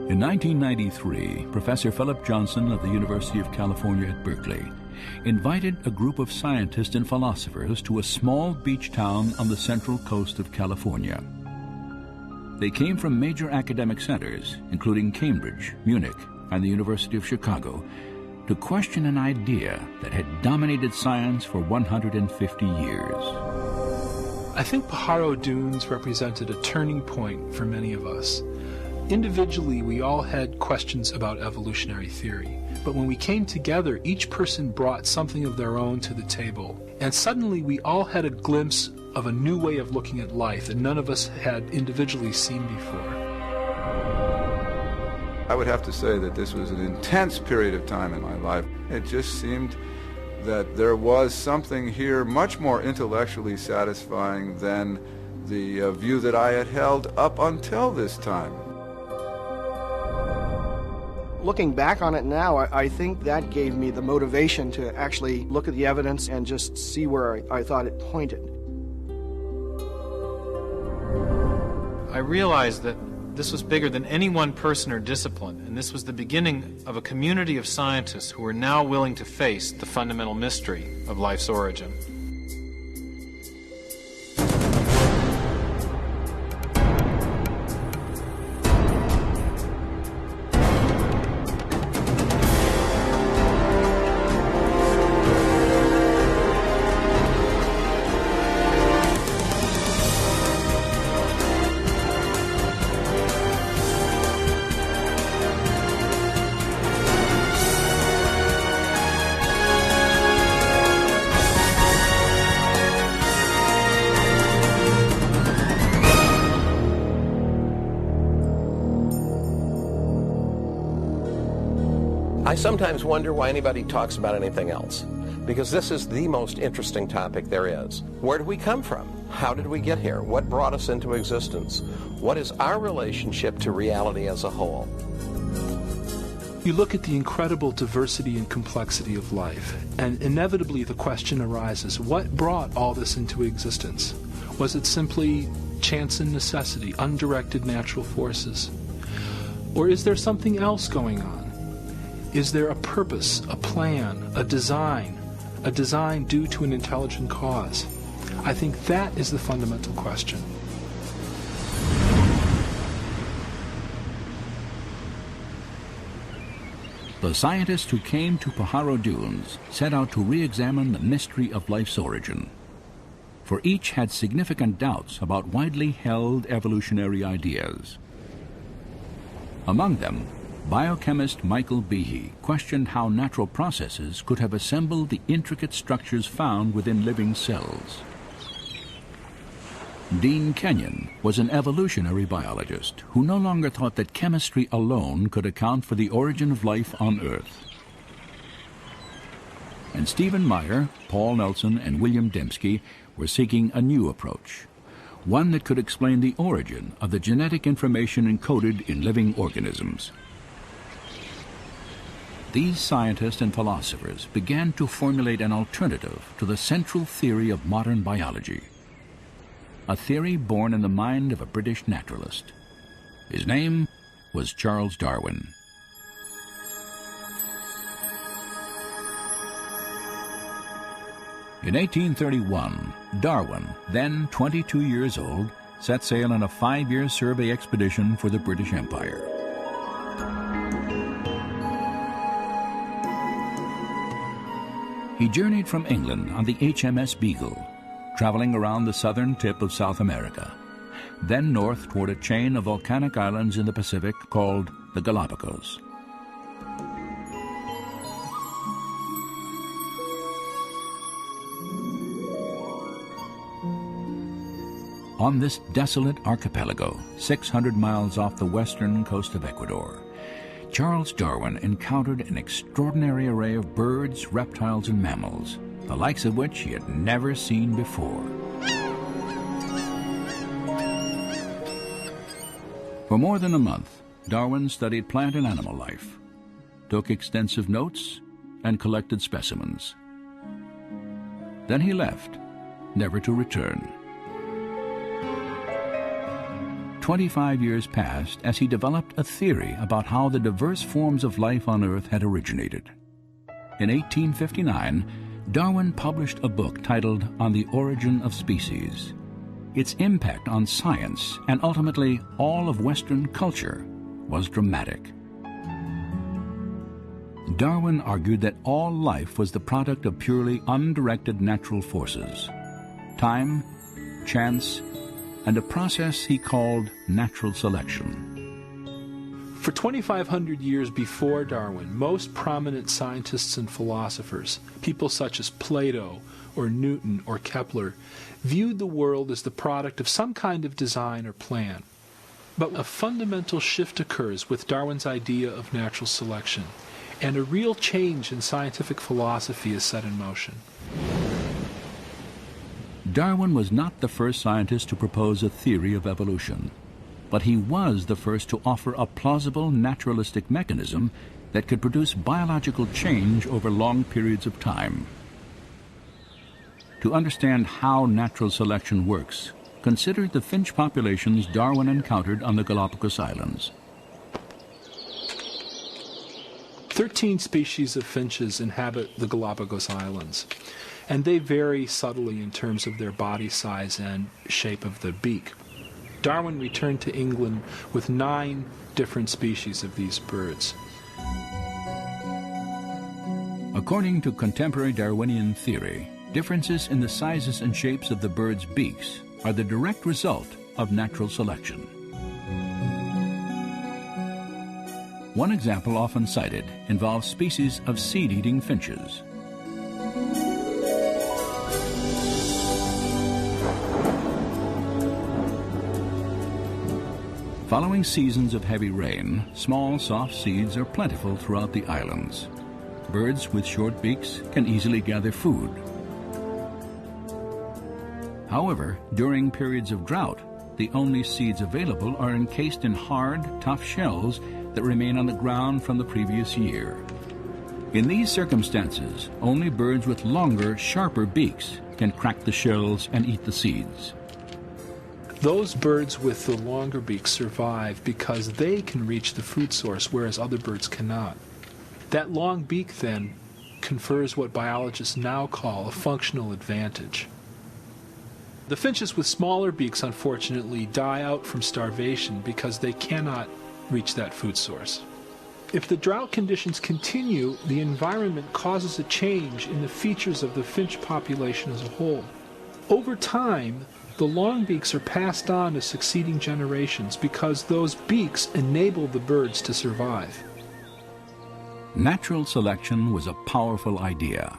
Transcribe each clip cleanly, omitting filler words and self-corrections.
In 1993, Professor Philip Johnson of the University of California at Berkeley invited a group of scientists and philosophers to a small beach town on the central coast of California. They came from major academic centers, including Cambridge, Munich, and the University of Chicago, to question an idea that had dominated science for 150 years. I think Pajaro Dunes represented a turning point for many of us. Individually, we all had questions about evolutionary theory, but when we came together, each person brought something of their own to the table, and suddenly we all had a glimpse of a new way of looking at life that none of us had individually seen before. I would have to say that this was an intense period of time in my life. It just seemed that there was something here much more intellectually satisfying than the view that I had held up until this time. Looking back on it now, I think that gave me the motivation to actually look at the evidence and just see where I thought it pointed. I realized that this was bigger than any one person or discipline, and this was the beginning of a community of scientists who were now willing to face the fundamental mystery of life's origin. I sometimes wonder why anybody talks about anything else, because this is the most interesting topic there is. Where did we come from? How did we get here? What brought us into existence? What is our relationship to reality as a whole? You look at the incredible diversity and complexity of life, and inevitably the question arises, what brought all this into existence? Was it simply chance and necessity, undirected natural forces? Or is there something else going on? Is there a purpose, a plan, a design due to an intelligent cause? I think that is the fundamental question. The scientists who came to Pajaro Dunes set out to re-examine the mystery of life's origin. For each had significant doubts about widely held evolutionary ideas. Among them, biochemist Michael Behe questioned how natural processes could have assembled the intricate structures found within living cells. Dean Kenyon was an evolutionary biologist who no longer thought that chemistry alone could account for the origin of life on Earth. And Stephen Meyer, Paul Nelson, and William Dembski were seeking a new approach, one that could explain the origin of the genetic information encoded in living organisms. These scientists and philosophers began to formulate an alternative to the central theory of modern biology, a theory born in the mind of a British naturalist. His name was Charles Darwin. In 1831, Darwin, then 22 years old, set sail on a 5-year survey expedition for the British Empire. He journeyed from England on the HMS Beagle, traveling around the southern tip of South America, then north toward a chain of volcanic islands in the Pacific called the Galapagos. On this desolate archipelago, 600 miles off the western coast of Ecuador, Charles Darwin encountered an extraordinary array of birds, reptiles, and mammals, the likes of which he had never seen before. For more than a month, Darwin studied plant and animal life, took extensive notes, and collected specimens. Then he left, never to return. 25 years passed as he developed a theory about how the diverse forms of life on Earth had originated. In 1859, Darwin published a book titled On the Origin of Species. Its impact on science and ultimately all of Western culture was dramatic. Darwin argued that all life was the product of purely undirected natural forces, time, chance, and a process he called natural selection. For 2,500 years before Darwin, most prominent scientists and philosophers, people such as Plato or Newton or Kepler, viewed the world as the product of some kind of design or plan. But a fundamental shift occurs with Darwin's idea of natural selection, and a real change in scientific philosophy is set in motion. Darwin was not the first scientist to propose a theory of evolution, but he was the first to offer a plausible naturalistic mechanism that could produce biological change over long periods of time. To understand how natural selection works, consider the finch populations Darwin encountered on the Galapagos Islands. 13 species of finches inhabit the Galapagos Islands, and they vary subtly in terms of their body size and shape of the beak. Darwin returned to England with 9 different species of these birds. According to contemporary Darwinian theory, differences in the sizes and shapes of the birds' beaks are the direct result of natural selection. One example often cited involves species of seed-eating finches. Following seasons of heavy rain, small, soft seeds are plentiful throughout the islands. Birds with short beaks can easily gather food. However, during periods of drought, the only seeds available are encased in hard, tough shells that remain on the ground from the previous year. In these circumstances, only birds with longer, sharper beaks can crack the shells and eat the seeds. Those birds with the longer beaks survive because they can reach the food source, whereas other birds cannot. That long beak, then, confers what biologists now call a functional advantage. The finches with smaller beaks, unfortunately, die out from starvation because they cannot reach that food source. If the drought conditions continue, the environment causes a change in the features of the finch population as a whole. Over time, the long beaks are passed on to succeeding generations because those beaks enable the birds to survive. Natural selection was a powerful idea.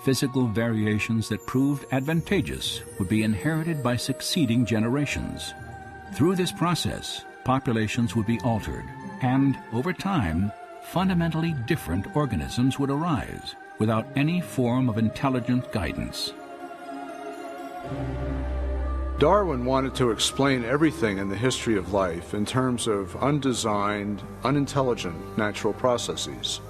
Physical variations that proved advantageous would be inherited by succeeding generations. Through this process, populations would be altered, and over time, fundamentally different organisms would arise without any form of intelligent guidance. Darwin wanted to explain everything in the history of life in terms of undesigned, unintelligent natural processes.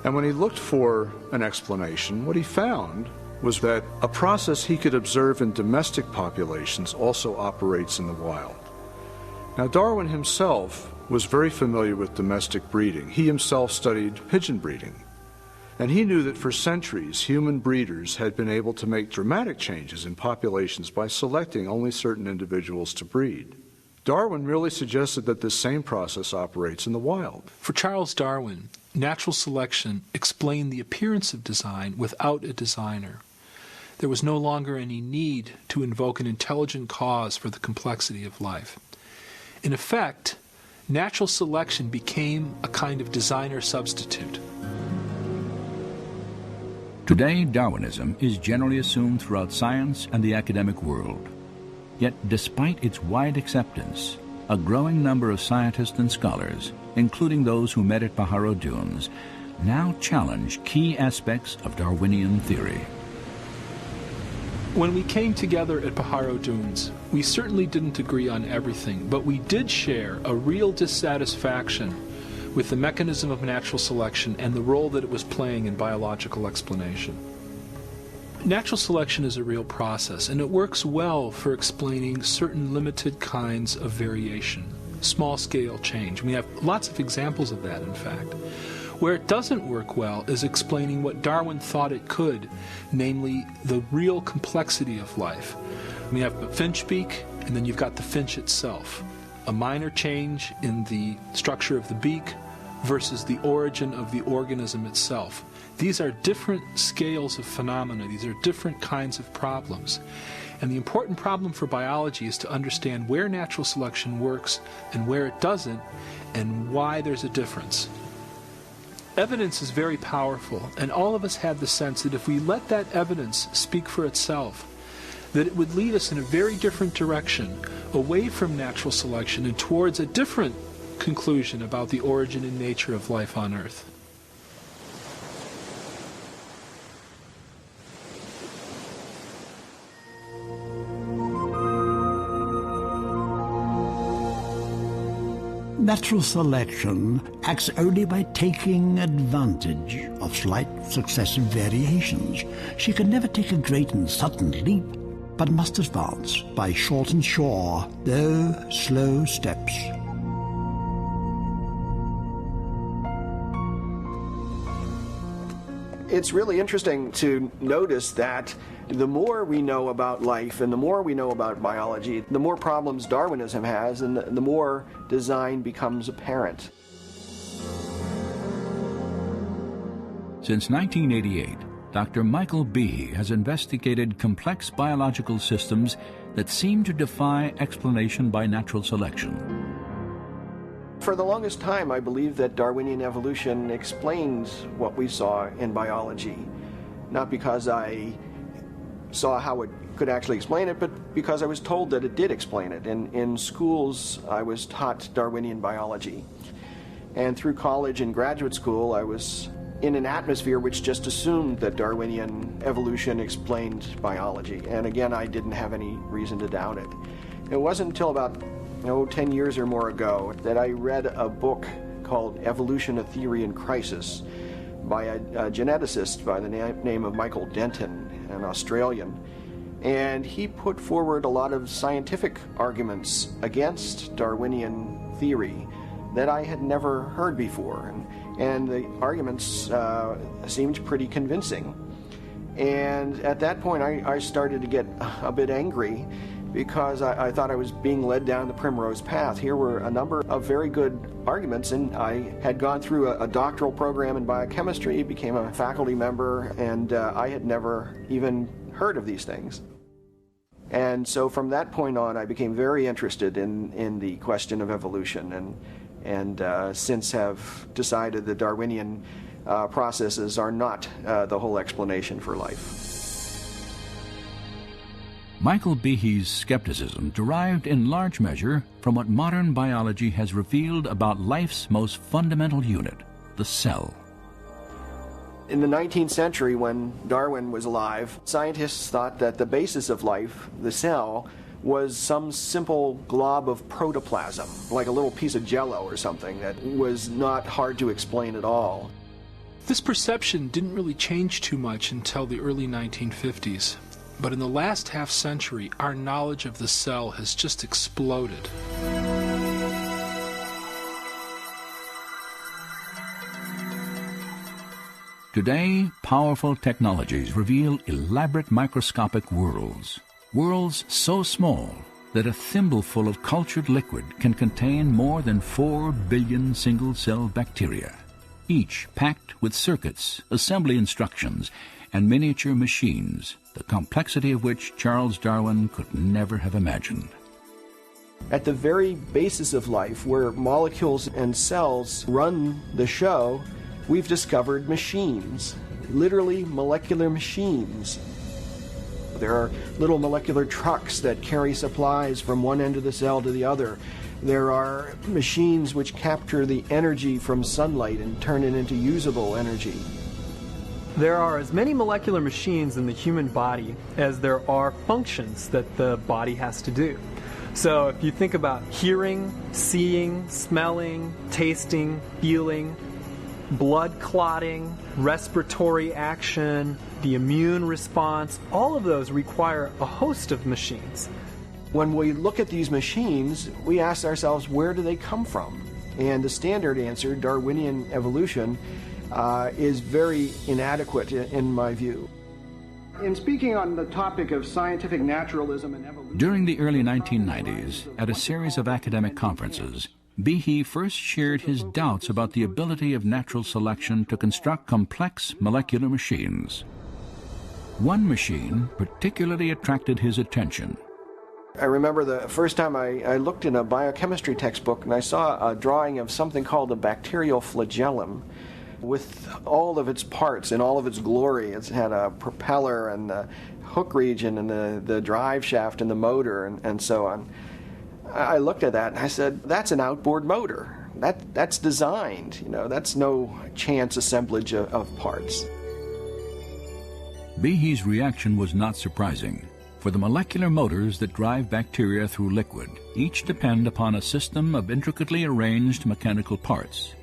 And when he looked for an explanation, what he found was that a process he could observe in domestic populations also operates in the wild. Now, Darwin himself was very familiar with domestic breeding. He himself studied pigeon breeding. And he knew that for centuries, human breeders had been able to make dramatic changes in populations by selecting only certain individuals to breed. Darwin really suggested that this same process operates in the wild. For Charles Darwin, natural selection explained the appearance of design without a designer. There was no longer any need to invoke an intelligent cause for the complexity of life. In effect, natural selection became a kind of designer substitute. Today, Darwinism is generally assumed throughout science and the academic world. Yet, despite its wide acceptance, a growing number of scientists and scholars, including those who met at Pajaro Dunes, now challenge key aspects of Darwinian theory. When we came together at Pajaro Dunes, we certainly didn't agree on everything, but we did share a real dissatisfaction with the mechanism of natural selection and the role that it was playing in biological explanation. Natural selection is a real process, and it works well for explaining certain limited kinds of variation. small-scale change. We have lots of examples of that, in fact. Where it doesn't work well is explaining what Darwin thought it could, namely the real complexity of life. We have the finch beak, and then you've got the finch itself. A minor change in the structure of the beak versus the origin of the organism itself. These are different scales of phenomena. These are different kinds of problems. And the important problem for biology is to understand where natural selection works and where it doesn't, and why there's a difference. Evidence is very powerful, and all of us have the sense that if we let that evidence speak for itself, that it would lead us in a very different direction, away from natural selection and towards a different conclusion about the origin and nature of life on Earth. Natural selection acts only by taking advantage of slight successive variations. She can never take a great and sudden leap, but must advance by short and sure, though slow steps. It's really interesting to notice that the more we know about life and the more we know about biology, the more problems Darwinism has and the more design becomes apparent. Since 1988, Dr. Michael Behe has investigated complex biological systems that seem to defy explanation by natural selection. For the longest time, I believed that Darwinian evolution explains what we saw in biology, not because I saw how it could actually explain it, but because I was told that it did explain it. In schools, I was taught Darwinian biology. And through college and graduate school, I was in an atmosphere which just assumed that Darwinian evolution explained biology. And again, I didn't have any reason to doubt it. It wasn't until about 10 years or more ago that I read a book called Evolution: A Theory in Crisis by a geneticist by the name of Michael Denton, an Australian. And he put forward a lot of scientific arguments against Darwinian theory that I had never heard before. And the arguments seemed pretty convincing. And at that point, I started to get a bit angry because I thought I was being led down the primrose path. Here were a number of very good arguments, and I had gone through a doctoral program in biochemistry, became a faculty member, and I had never even heard of these things. And so from that point on, I became very interested in the question of evolution, and since have decided that Darwinian processes are not the whole explanation for life. Michael Behe's skepticism derived in large measure from what modern biology has revealed about life's most fundamental unit, the cell. In the 19th century, when Darwin was alive, scientists thought that the basis of life, the cell, was some simple glob of protoplasm, like a little piece of jello or something that was not hard to explain at all. This perception didn't really change too much until the early 1950s. But in the last half century, our knowledge of the cell has just exploded. Today, powerful technologies reveal elaborate microscopic worlds. Worlds so small that a thimbleful of cultured liquid can contain more than 4 billion single-cell bacteria, each packed with circuits, assembly instructions, and miniature machines, the complexity of which Charles Darwin could never have imagined. At the very basis of life, where molecules and cells run the show, we've discovered machines, literally molecular machines. There are little molecular trucks that carry supplies from one end of the cell to the other. There are machines which capture the energy from sunlight and turn it into usable energy. There are as many molecular machines in the human body as there are functions that the body has to do. So if you think about hearing, seeing, smelling, tasting, feeling, blood clotting, respiratory action, the immune response, all of those require a host of machines. When we look at these machines, we ask ourselves, where do they come from? And the standard answer, Darwinian evolution, is very inadequate in my view. In speaking on the topic of scientific naturalism and evolution... During the early 1990s, at a series of academic conferences, Behe first shared his doubts about the ability of natural selection to construct complex molecular machines. One machine particularly attracted his attention. I remember the first time I looked in a biochemistry textbook and I saw a drawing of something called a bacterial flagellum with all of its parts in all of its glory. It's had a propeller and the hook region and the drive shaft and the motor and so on. I looked at that and I said, that's an outboard motor. That's designed, you know, that's no chance assemblage of parts. Behe's reaction was not surprising, for the molecular motors that drive bacteria through liquid each depend upon a system of intricately arranged mechanical parts.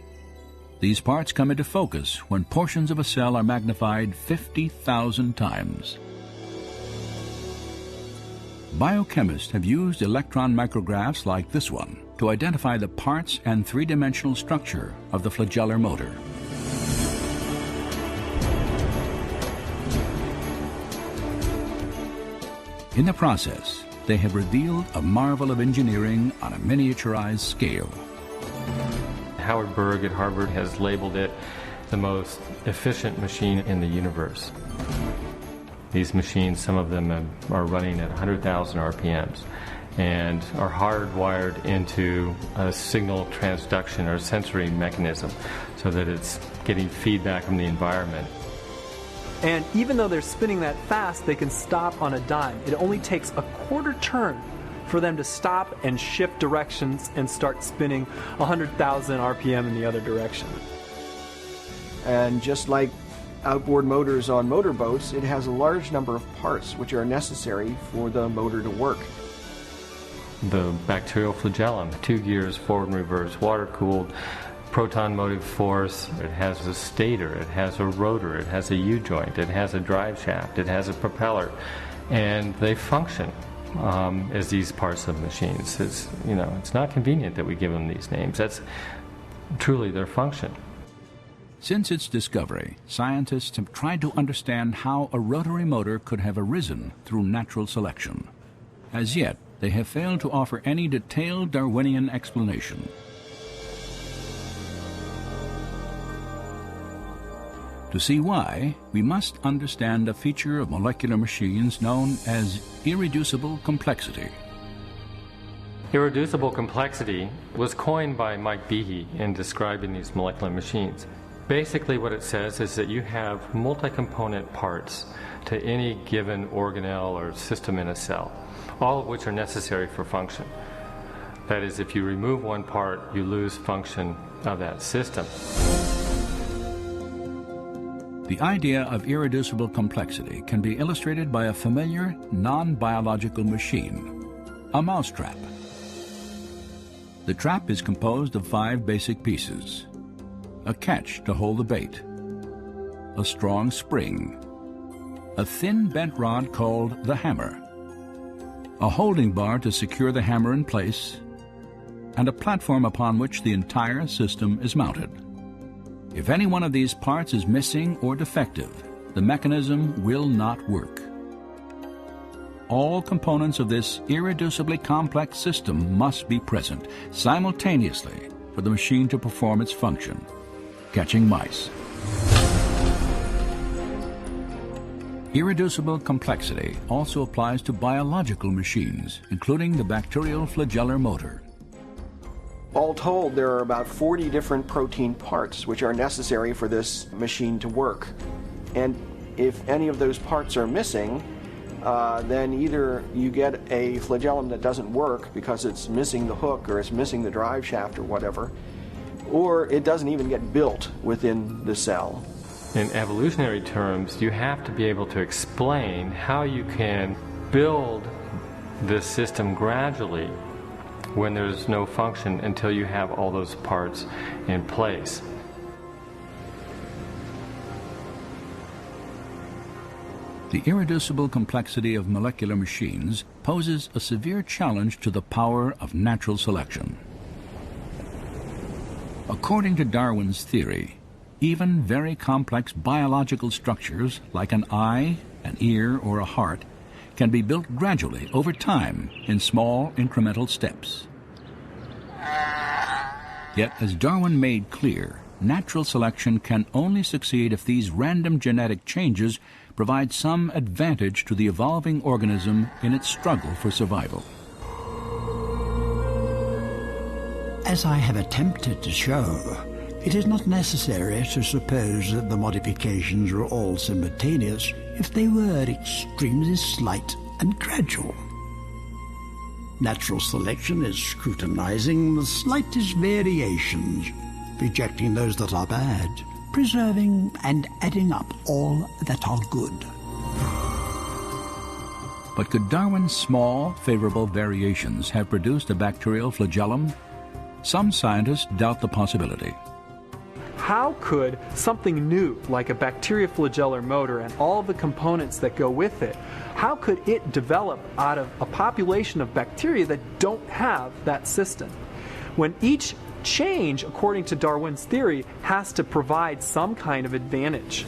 These parts come into focus when portions of a cell are magnified 50,000 times. Biochemists have used electron micrographs like this one to identify the parts and three-dimensional structure of the flagellar motor. In the process, they have revealed a marvel of engineering on a miniaturized scale. Howard Berg at Harvard has labeled it the most efficient machine in the universe. These machines, some of them are running at 100,000 RPMs and are hardwired into a signal transduction or sensory mechanism so that it's getting feedback from the environment. And even though they're spinning that fast, they can stop on a dime. It only takes a quarter turn for them to stop and shift directions and start spinning 100,000 RPM in the other direction. And just like outboard motors on motorboats, it has a large number of parts which are necessary for the motor to work. The bacterial flagellum, 2 gears, forward and reverse, water-cooled, proton motive force. It has a stator, it has a rotor, it has a U-joint, it has a drive shaft, it has a propeller, and they function as these parts of machines. It's not convenient that we give them these names. That's truly their function. Since its discovery, scientists have tried to understand how a rotary motor could have arisen through natural selection. As yet, they have failed to offer any detailed Darwinian explanation. To see why, we must understand a feature of molecular machines known as irreducible complexity. Irreducible complexity was coined by Mike Behe in describing these molecular machines. Basically what it says is that you have multi-component parts to any given organelle or system in a cell, all of which are necessary for function. That is, if you remove one part, you lose function of that system. The idea of irreducible complexity can be illustrated by a familiar, non-biological machine, a mousetrap. The trap is composed of 5 basic pieces: a catch to hold the bait, a strong spring, a thin bent rod called the hammer, a holding bar to secure the hammer in place, and a platform upon which the entire system is mounted. If any one of these parts is missing or defective, the mechanism will not work. All components of this irreducibly complex system must be present simultaneously for the machine to perform its function: catching mice. Irreducible complexity also applies to biological machines, including the bacterial flagellar motor. All told, there are about 40 different protein parts which are necessary for this machine to work. And if any of those parts are missing, then either you get a flagellum that doesn't work because it's missing the hook or it's missing the drive shaft or whatever, or it doesn't even get built within the cell. In evolutionary terms, you have to be able to explain how you can build this system gradually when there's no function until you have all those parts in place. The irreducible complexity of molecular machines poses a severe challenge to the power of natural selection. According to Darwin's theory, even very complex biological structures like an eye, an ear, or a heart can be built gradually over time in small incremental steps. Yet, as Darwin made clear, natural selection can only succeed if these random genetic changes provide some advantage to the evolving organism in its struggle for survival. As I have attempted to show, it is not necessary to suppose that the modifications were all simultaneous if they were extremely slight and gradual. Natural selection is scrutinizing the slightest variations, rejecting those that are bad, preserving and adding up all that are good. But could Darwin's small, favorable variations have produced a bacterial flagellum? Some scientists doubt the possibility. How could something new, like a bacterioflagellar motor and all the components that go with it, how could it develop out of a population of bacteria that don't have that system? When each change, according to Darwin's theory, has to provide some kind of advantage.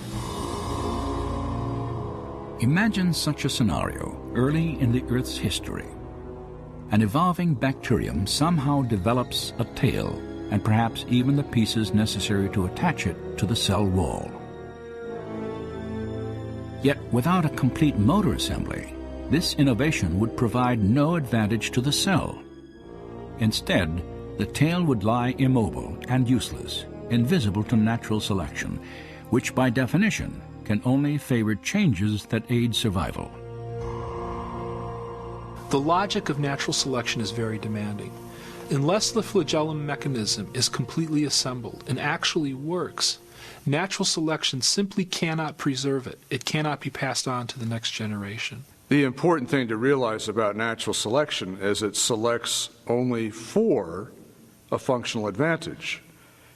Imagine such a scenario early in the Earth's history. An evolving bacterium somehow develops a tail and perhaps even the pieces necessary to attach it to the cell wall. Yet without a complete motor assembly, this innovation would provide no advantage to the cell. Instead, the tail would lie immobile and useless, invisible to natural selection, which by definition can only favor changes that aid survival. The logic of natural selection is very demanding. Unless the flagellum mechanism is completely assembled and actually works, natural selection simply cannot preserve it. It cannot be passed on to the next generation. The important thing to realize about natural selection is it selects only for a functional advantage.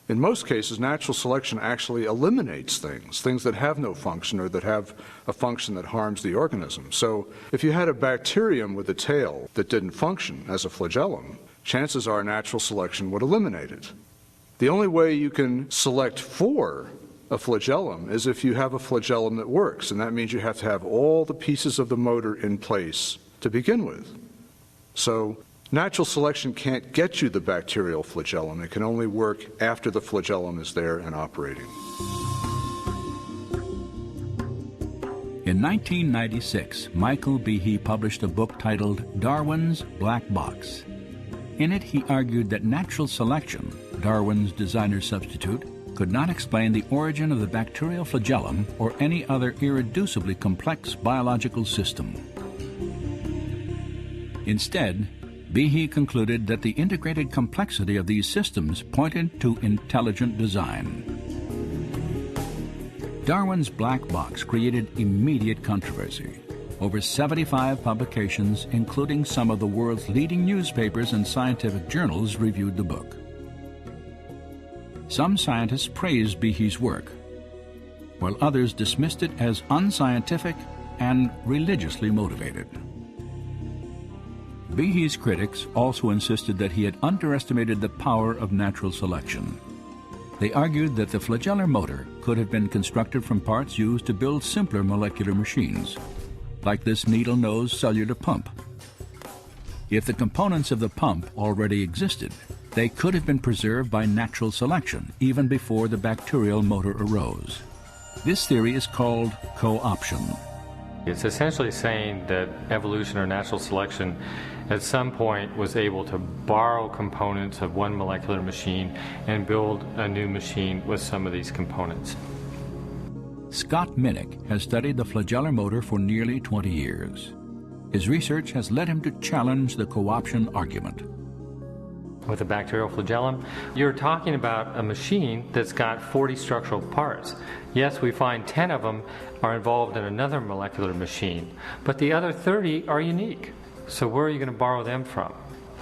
In most cases, natural selection actually eliminates things that have no function or that have a function that harms the organism. So if you had a bacterium with a tail that didn't function as a flagellum, chances are natural selection would eliminate it. The only way you can select for a flagellum is if you have a flagellum that works, and that means you have to have all the pieces of the motor in place to begin with. So natural selection can't get you the bacterial flagellum. It can only work after the flagellum is there and operating. In 1996, Michael Behe published a book titled Darwin's Black Box. In it, he argued that natural selection, Darwin's designer substitute, could not explain the origin of the bacterial flagellum or any other irreducibly complex biological system. Instead, Behe concluded that the integrated complexity of these systems pointed to intelligent design. Darwin's black box created immediate controversy. Over 75 publications, including some of the world's leading newspapers and scientific journals, reviewed the book. Some scientists praised Behe's work, while others dismissed it as unscientific and religiously motivated. Behe's critics also insisted that he had underestimated the power of natural selection. They argued that the flagellar motor could have been constructed from parts used to build simpler molecular machines, like this needle-nose cellular pump. If the components of the pump already existed, they could have been preserved by natural selection even before the bacterial motor arose. This theory is called co-option. It's essentially saying that evolution or natural selection at some point was able to borrow components of one molecular machine and build a new machine with some of these components. Scott Minnick has studied the flagellar motor for nearly 20 years. His research has led him to challenge the co-option argument. With a bacterial flagellum, you're talking about a machine that's got 40 structural parts. Yes, we find 10 of them are involved in another molecular machine, but the other 30 are unique. So where are you going to borrow them from?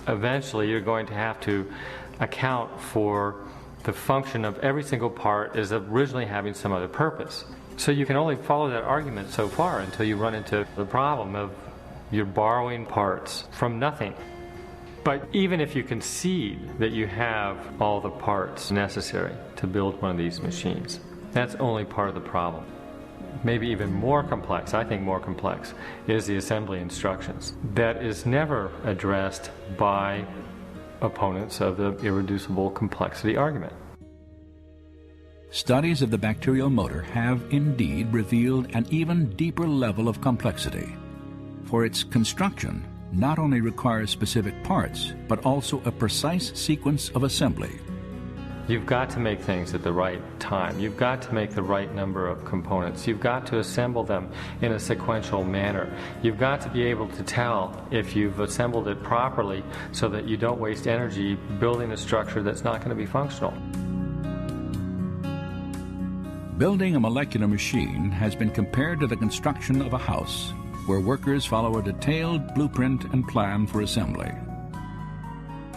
Eventually, you're going to have to account for the function of every single part as originally having some other purpose. So you can only follow that argument so far until you run into the problem of you're borrowing parts from nothing. But even if you concede that you have all the parts necessary to build one of these machines, that's only part of the problem. Maybe even more complex, I think more complex, is the assembly instructions. That is never addressed by opponents of the irreducible complexity argument. Studies of the bacterial motor have indeed revealed an even deeper level of complexity, for its construction not only requires specific parts, but also a precise sequence of assembly. You've got to make things at the right time. You've got to make the right number of components. You've got to assemble them in a sequential manner. You've got to be able to tell if you've assembled it properly so that you don't waste energy building a structure that's not going to be functional. Building a molecular machine has been compared to the construction of a house, where workers follow a detailed blueprint and plan for assembly.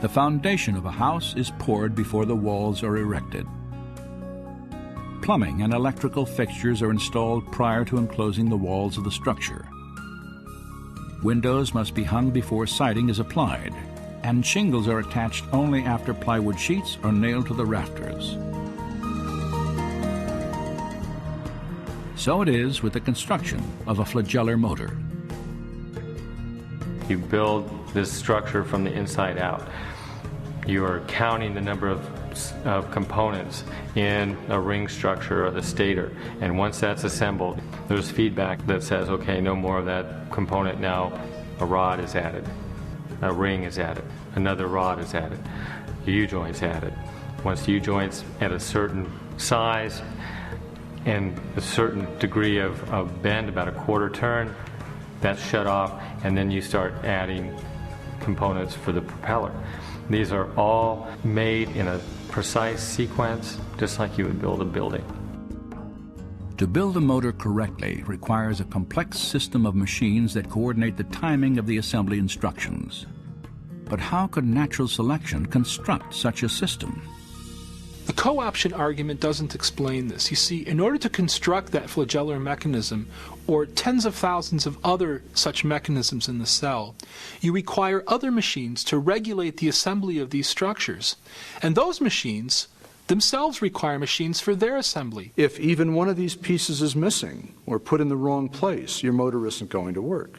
The foundation of a house is poured before the walls are erected. Plumbing and electrical fixtures are installed prior to enclosing the walls of the structure. Windows must be hung before siding is applied, and shingles are attached only after plywood sheets are nailed to the rafters. So it is with the construction of a flagellar motor. You build this structure from the inside out. You are counting the number of components in a ring structure or the stator, and once that's assembled, there's feedback that says, okay, no more of that component now. A rod is added, a ring is added, another rod is added, a U-joint's added. Once the U-joint's at a certain size and a certain degree of bend, about a quarter turn, that's shut off, and then you start adding components for the propeller. These are all made in a precise sequence, just like you would build a building. To build a motor correctly requires a complex system of machines that coordinate the timing of the assembly instructions. But how could natural selection construct such a system? The co-option argument doesn't explain this. You see, in order to construct that flagellar mechanism, or tens of thousands of other such mechanisms in the cell, you require other machines to regulate the assembly of these structures. And those machines themselves require machines for their assembly. If even one of these pieces is missing or put in the wrong place, your motor isn't going to work.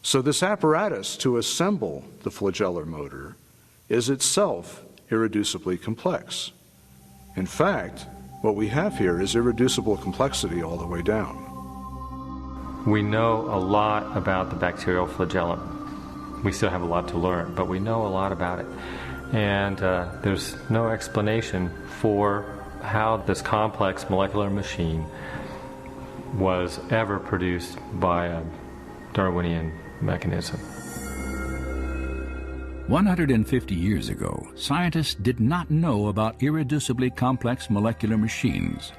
So this apparatus to assemble the flagellar motor is itself irreducibly complex. In fact, what we have here is irreducible complexity all the way down. We know a lot about the bacterial flagellum. We still have a lot to learn, but we know a lot about it. And there's no explanation for how this complex molecular machine was ever produced by a Darwinian mechanism. 150 years ago, scientists did not know about irreducibly complex molecular machines.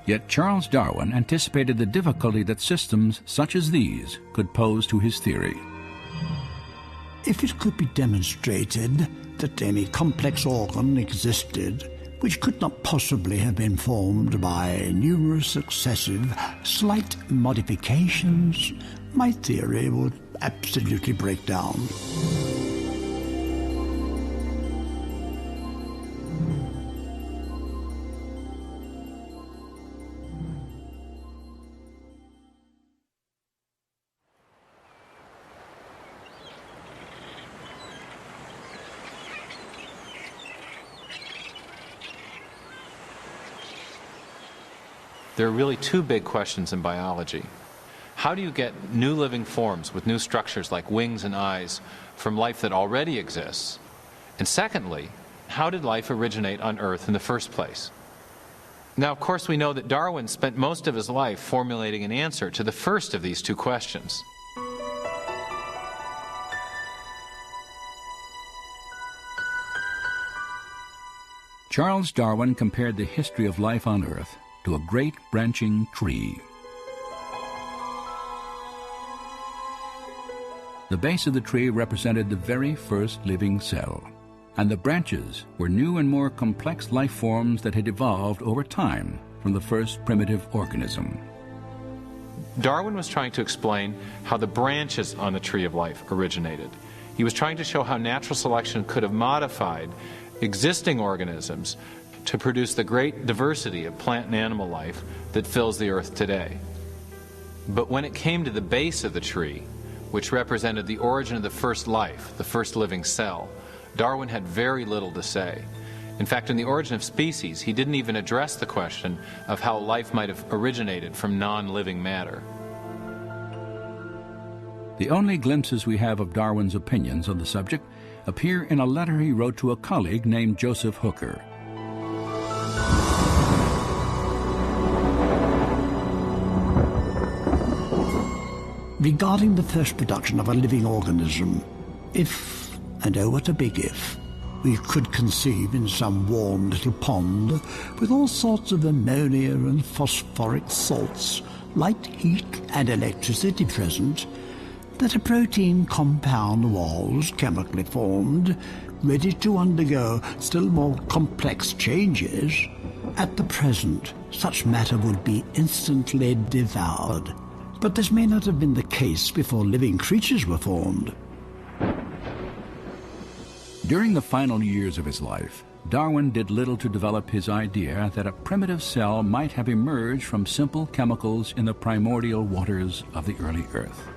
Yet Charles Darwin anticipated the difficulty that systems such as these could pose to his theory. If it could be demonstrated that any complex organ existed which could not possibly have been formed by numerous successive slight modifications, my theory would absolutely break down. There are really two big questions in biology. How do you get new living forms with new structures like wings and eyes from life that already exists? And secondly, how did life originate on Earth in the first place? Now, of course, we know that Darwin spent most of his life formulating an answer to the first of these two questions. Charles Darwin compared the history of life on Earth to a great branching tree. The base of the tree represented the very first living cell, and the branches were new and more complex life forms that had evolved over time from the first primitive organism. Darwin was trying to explain how the branches on the tree of life originated. He was trying to show how natural selection could have modified existing organisms to produce the great diversity of plant and animal life that fills the earth today. But when it came to the base of the tree, which represented the origin of the first life, the first living cell, Darwin had very little to say. In fact, in The Origin of Species, he didn't even address the question of how life might have originated from non-living matter. The only glimpses we have of Darwin's opinions on the subject appear in a letter he wrote to a colleague named Joseph Hooker. Regarding the first production of a living organism, if, and oh what a big if, we could conceive in some warm little pond with all sorts of ammonia and phosphoric salts, light, heat and electricity present, that a protein compound was chemically formed, ready to undergo still more complex changes, at the present such matter would be instantly devoured. But this may not have been the case before living creatures were formed. During the final years of his life, Darwin did little to develop his idea that a primitive cell might have emerged from simple chemicals in the primordial waters of the early Earth.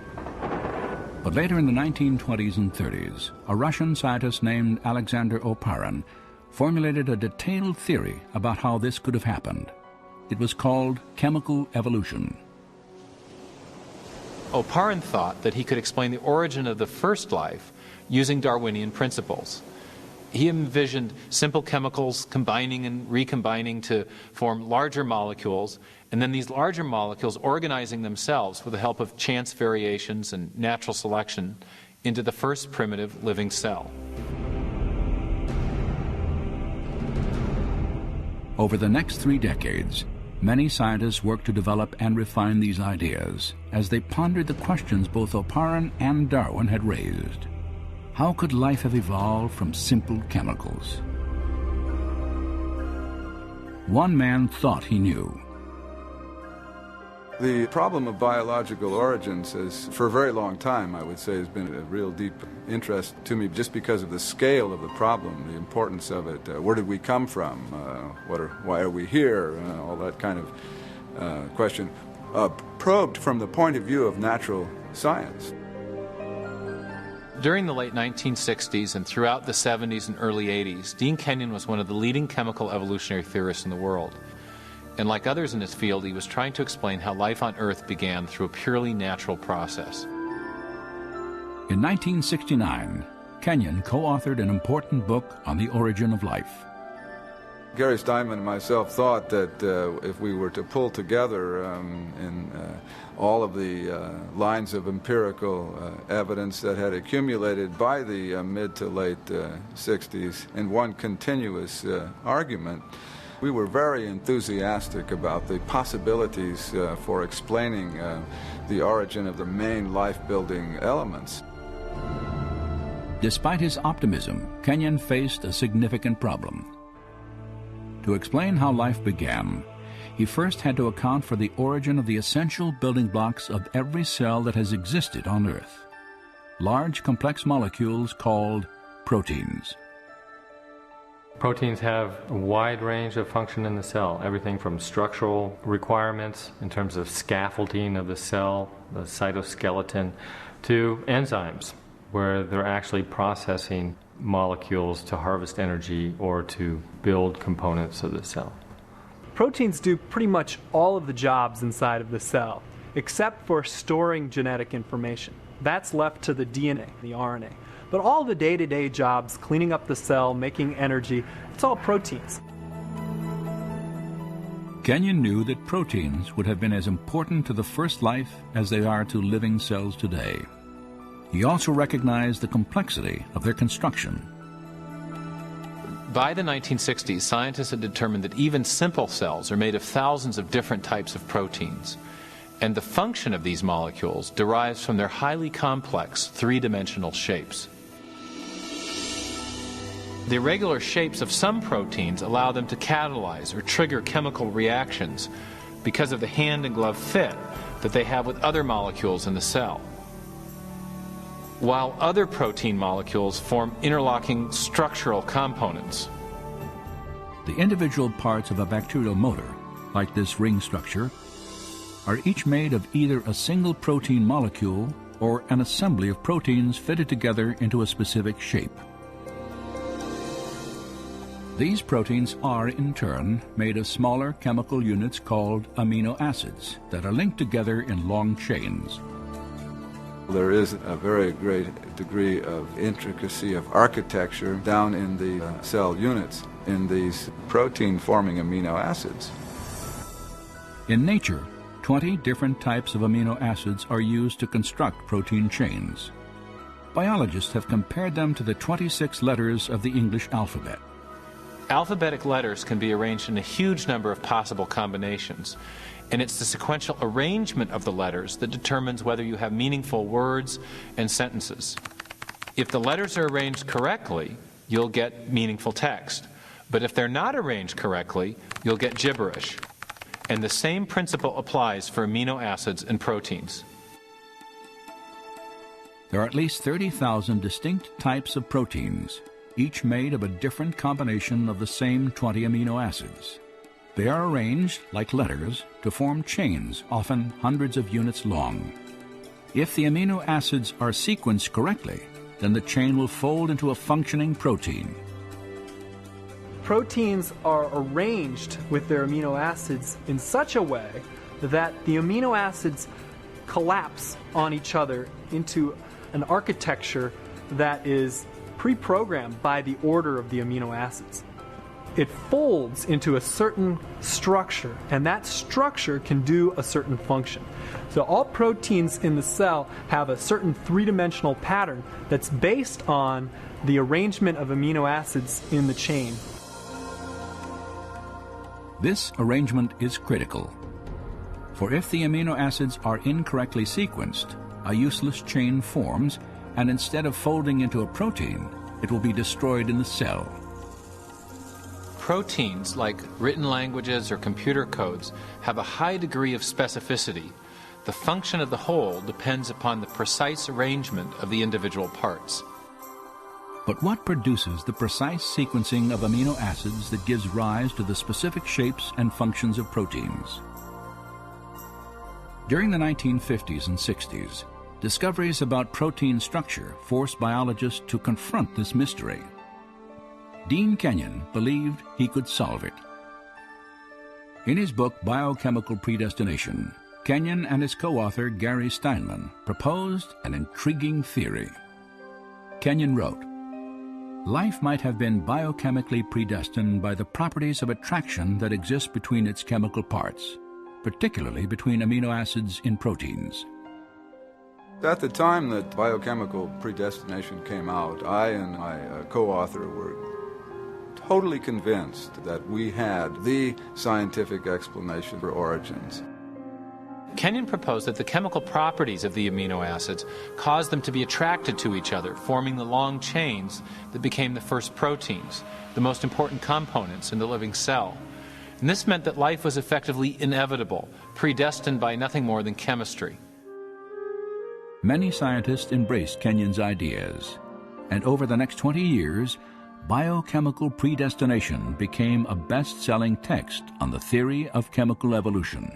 But later in the 1920s and 30s, a Russian scientist named Alexander Oparin formulated a detailed theory about how this could have happened. It was called chemical evolution. Oparin thought that he could explain the origin of the first life using Darwinian principles. He envisioned simple chemicals combining and recombining to form larger molecules, and then these larger molecules organizing themselves with the help of chance variations and natural selection into the first primitive living cell. Over the next 3 decades, many scientists worked to develop and refine these ideas as they pondered the questions both Oparin and Darwin had raised. How could life have evolved from simple chemicals? One man thought he knew. The problem of biological origins has, for a very long time, I would say, has been a real deep interest to me just because of the scale of the problem, the importance of it. Where did we come from? Why are we here? All that kind of question. Probed from the point of view of natural science. During the late 1960s and throughout the 70s and early 80s, Dean Kenyon was one of the leading chemical evolutionary theorists in the world. And like others in his field, he was trying to explain how life on Earth began through a purely natural process. In 1969, Kenyon co-authored an important book on the origin of life. Gary Steinman and myself thought that if we were to pull together all of the lines of empirical evidence that had accumulated by the mid to late 60s in one continuous argument, we were very enthusiastic about the possibilities for explaining the origin of the main life-building elements. Despite his optimism, Kenyon faced a significant problem. To explain how life began, he first had to account for the origin of the essential building blocks of every cell that has existed on Earth. Large, complex molecules called proteins. Proteins have a wide range of function in the cell, everything from structural requirements in terms of scaffolding of the cell, the cytoskeleton, to enzymes, where they're actually processing molecules to harvest energy or to build components of the cell. Proteins do pretty much all of the jobs inside of the cell, except for storing genetic information. That's left to the DNA, the RNA. But all the day-to-day jobs, cleaning up the cell, making energy, it's all proteins. Kenyon knew that proteins would have been as important to the first life as they are to living cells today. He also recognized the complexity of their construction. By the 1960s, scientists had determined that even simple cells are made of thousands of different types of proteins. And the function of these molecules derives from their highly complex three-dimensional shapes. The irregular shapes of some proteins allow them to catalyze or trigger chemical reactions because of the hand and glove fit that they have with other molecules in the cell, while other protein molecules form interlocking structural components. The individual parts of a bacterial motor, like this ring structure, are each made of either a single protein molecule or an assembly of proteins fitted together into a specific shape. These proteins are, in turn, made of smaller chemical units called amino acids that are linked together in long chains. There is a very great degree of intricacy of architecture down in the cell units in these protein-forming amino acids. In nature, 20 different types of amino acids are used to construct protein chains. Biologists have compared them to the 26 letters of the English alphabet. Alphabetic letters can be arranged in a huge number of possible combinations, and it's the sequential arrangement of the letters that determines whether you have meaningful words and sentences. If the letters are arranged correctly, you'll get meaningful text. But if they're not arranged correctly, you'll get gibberish. And the same principle applies for amino acids and proteins. There are at least 30,000 distinct types of proteins, each made of a different combination of the same 20 amino acids. They are arranged, like letters, to form chains, often hundreds of units long. If the amino acids are sequenced correctly, then the chain will fold into a functioning protein. Proteins are arranged with their amino acids in such a way that the amino acids collapse on each other into an architecture that is pre-programmed by the order of the amino acids. It folds into a certain structure, and that structure can do a certain function. So all proteins in the cell have a certain three-dimensional pattern that's based on the arrangement of amino acids in the chain. This arrangement is critical, for if the amino acids are incorrectly sequenced, a useless chain forms, and instead of folding into a protein, it will be destroyed in the cell. Proteins, like written languages or computer codes, have a high degree of specificity. The function of the whole depends upon the precise arrangement of the individual parts. But what produces the precise sequencing of amino acids that gives rise to the specific shapes and functions of proteins? During the 1950s and 60s, discoveries about protein structure forced biologists to confront this mystery. Dean Kenyon believed he could solve it. In his book Biochemical Predestination, Kenyon and his co-author Gary Steinman proposed an intriguing theory. Kenyon wrote, "Life might have been biochemically predestined by the properties of attraction that exist between its chemical parts, particularly between amino acids in proteins." At the time that biochemical predestination came out, I and my co-author were totally convinced that we had the scientific explanation for origins. Kenyon proposed that the chemical properties of the amino acids caused them to be attracted to each other, forming the long chains that became the first proteins, the most important components in the living cell. And this meant that life was effectively inevitable, predestined by nothing more than chemistry. Many scientists embraced Kenyon's ideas, and over the next 20 years, Biochemical Predestination became a best-selling text on the theory of chemical evolution.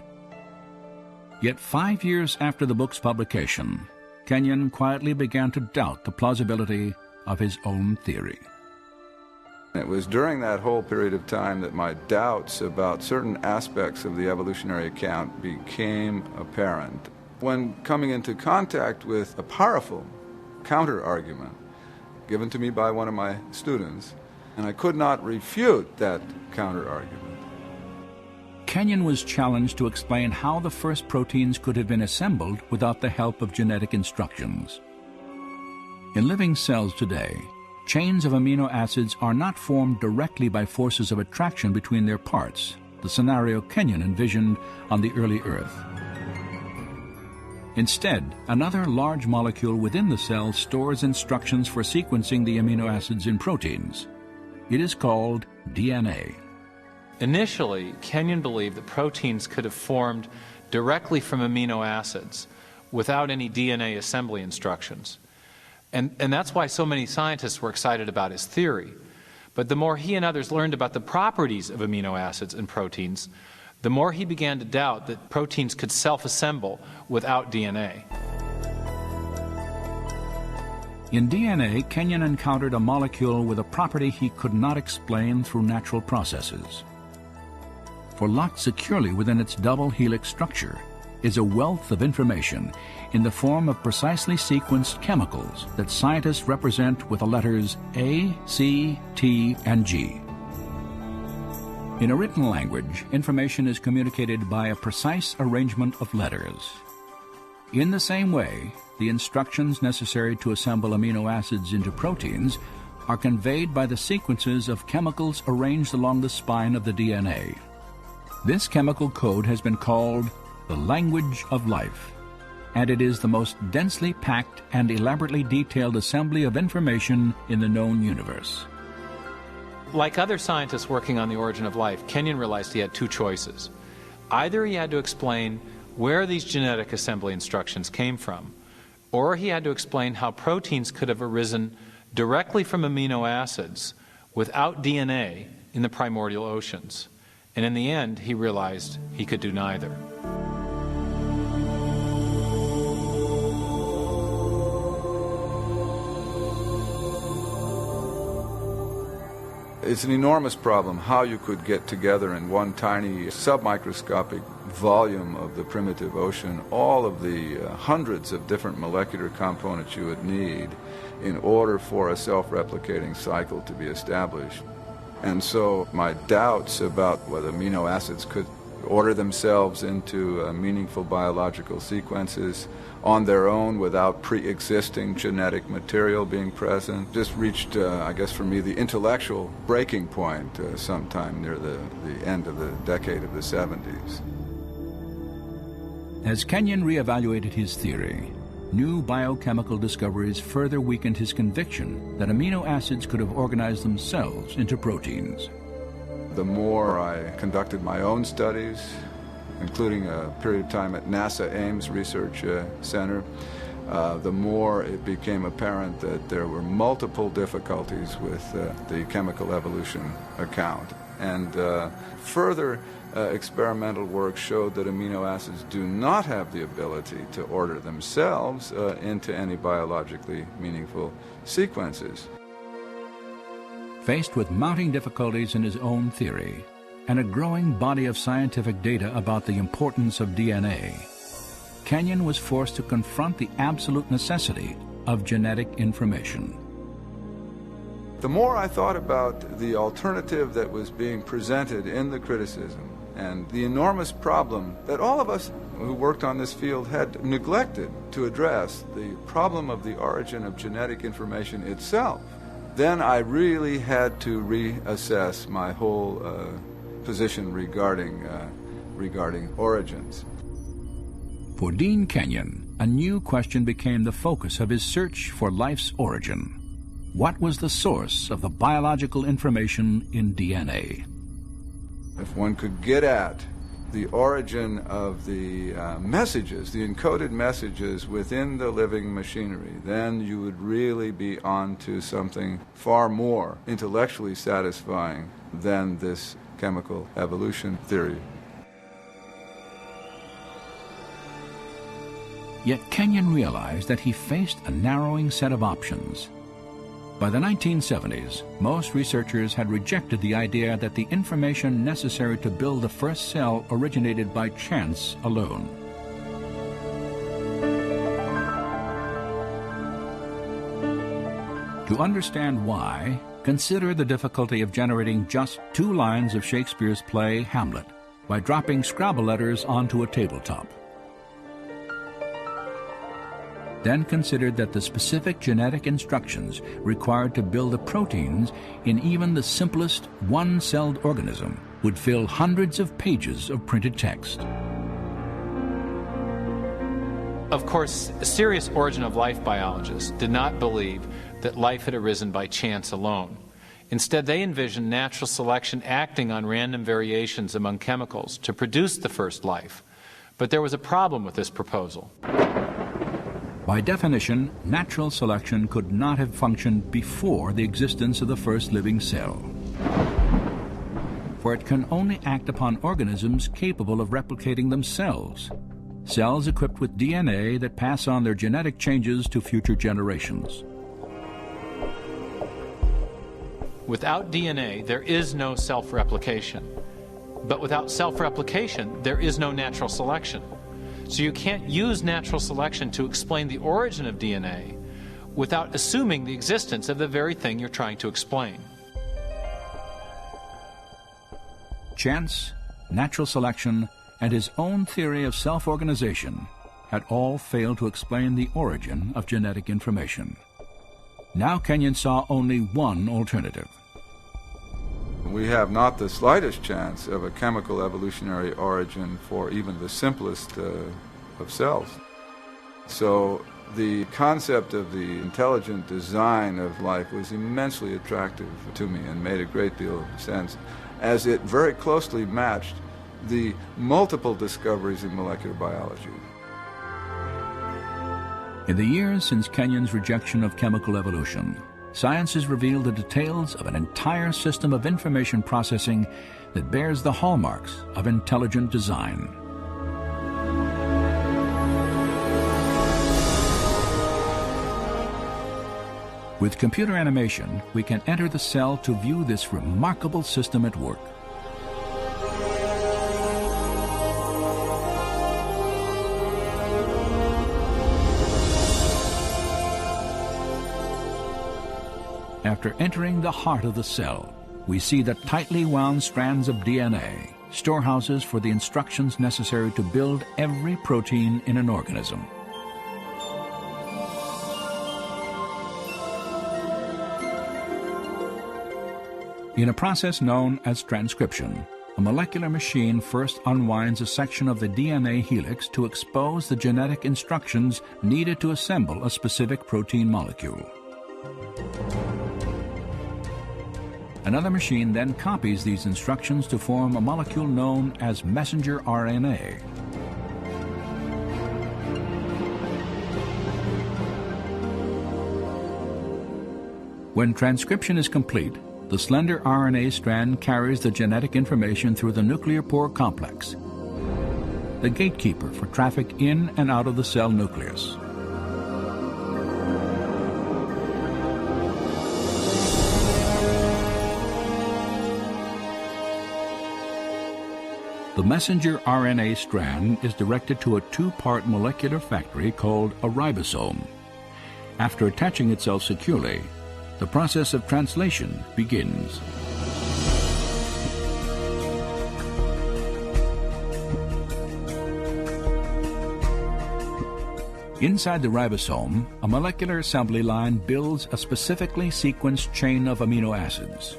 Yet 5 years after the book's publication, Kenyon quietly began to doubt the plausibility of his own theory. It was during that whole period of time that my doubts about certain aspects of the evolutionary account became apparent. When coming into contact with a powerful counter-argument given to me by one of my students, and I could not refute that counter-argument. Kenyon was challenged to explain how the first proteins could have been assembled without the help of genetic instructions. In living cells today, chains of amino acids are not formed directly by forces of attraction between their parts, the scenario Kenyon envisioned on the early Earth. Instead, another large molecule within the cell stores instructions for sequencing the amino acids in proteins. It is called DNA. Initially, Kenyon believed that proteins could have formed directly from amino acids without any DNA assembly instructions. And that's why so many scientists were excited about his theory. But the more he and others learned about the properties of amino acids and proteins, the more he began to doubt that proteins could self-assemble without DNA. In DNA, Kenyon encountered a molecule with a property he could not explain through natural processes. For locked securely within its double helix structure is a wealth of information in the form of precisely sequenced chemicals that scientists represent with the letters A, C, T, and G. In a written language, information is communicated by a precise arrangement of letters. In the same way, the instructions necessary to assemble amino acids into proteins are conveyed by the sequences of chemicals arranged along the spine of the DNA. This chemical code has been called the language of life, and it is the most densely packed and elaborately detailed assembly of information in the known universe. Like other scientists working on the origin of life, Kenyon realized he had two choices. Either he had to explain where these genetic assembly instructions came from, or he had to explain how proteins could have arisen directly from amino acids without DNA in the primordial oceans. And in the end, he realized he could do neither. It's an enormous problem how you could get together in one tiny submicroscopic volume of the primitive ocean all of the hundreds of different molecular components you would need in order for a self-replicating cycle to be established. And so my doubts about whether amino acids could order themselves into meaningful biological sequences on their own without pre-existing genetic material being present just reached, I guess for me, the intellectual breaking point sometime near the end of the decade of the 70s. As Kenyon reevaluated his theory, new biochemical discoveries further weakened his conviction that amino acids could have organized themselves into proteins. The more I conducted my own studies, including a period of time at NASA Ames Research Center, the more it became apparent that there were multiple difficulties with the chemical evolution account. And further experimental work showed that amino acids do not have the ability to order themselves into any biologically meaningful sequences. Faced with mounting difficulties in his own theory and a growing body of scientific data about the importance of DNA, Kenyon was forced to confront the absolute necessity of genetic information. The more I thought about the alternative that was being presented in the criticism and the enormous problem that all of us who worked on this field had neglected to address, the problem of the origin of genetic information itself, then I really had to reassess my whole position regarding origins. For Dean Kenyon, a new question became the focus of his search for life's origin. What was the source of the biological information in DNA? If one could get at the origin of the messages, the encoded messages within the living machinery, then you would really be on to something far more intellectually satisfying than this chemical evolution theory. Yet Kenyon realized that he faced a narrowing set of options. By the 1970s, most researchers had rejected the idea that the information necessary to build the first cell originated by chance alone. To understand why, consider the difficulty of generating just 2 lines of Shakespeare's play Hamlet by dropping Scrabble letters onto a tabletop. Then considered that the specific genetic instructions required to build the proteins in even the simplest one-celled organism would fill hundreds of pages of printed text. Of course, serious origin of life biologists did not believe that life had arisen by chance alone. Instead, they envisioned natural selection acting on random variations among chemicals to produce the first life. But there was a problem with this proposal. By definition, natural selection could not have functioned before the existence of the first living cell, for it can only act upon organisms capable of replicating themselves, cells equipped with DNA that pass on their genetic changes to future generations. Without DNA, there is no self-replication. But without self-replication, there is no natural selection. So you can't use natural selection to explain the origin of DNA without assuming the existence of the very thing you're trying to explain. Chance, natural selection, and his own theory of self-organization had all failed to explain the origin of genetic information. Now Kenyon saw only one alternative. We have not the slightest chance of a chemical evolutionary origin for even the simplest of cells. So the concept of the intelligent design of life was immensely attractive to me and made a great deal of sense, as it very closely matched the multiple discoveries in molecular biology. In the years since Kenyon's rejection of chemical evolution, science has revealed the details of an entire system of information processing that bears the hallmarks of intelligent design. With computer animation, we can enter the cell to view this remarkable system at work. After entering the heart of the cell, we see the tightly wound strands of DNA, storehouses for the instructions necessary to build every protein in an organism. In a process known as transcription, a molecular machine first unwinds a section of the DNA helix to expose the genetic instructions needed to assemble a specific protein molecule. Another machine then copies these instructions to form a molecule known as messenger RNA. When transcription is complete, the slender RNA strand carries the genetic information through the nuclear pore complex, the gatekeeper for traffic in and out of the cell nucleus. The messenger RNA strand is directed to a two-part molecular factory called a ribosome. After attaching itself securely, the process of translation begins. Inside the ribosome, a molecular assembly line builds a specifically sequenced chain of amino acids.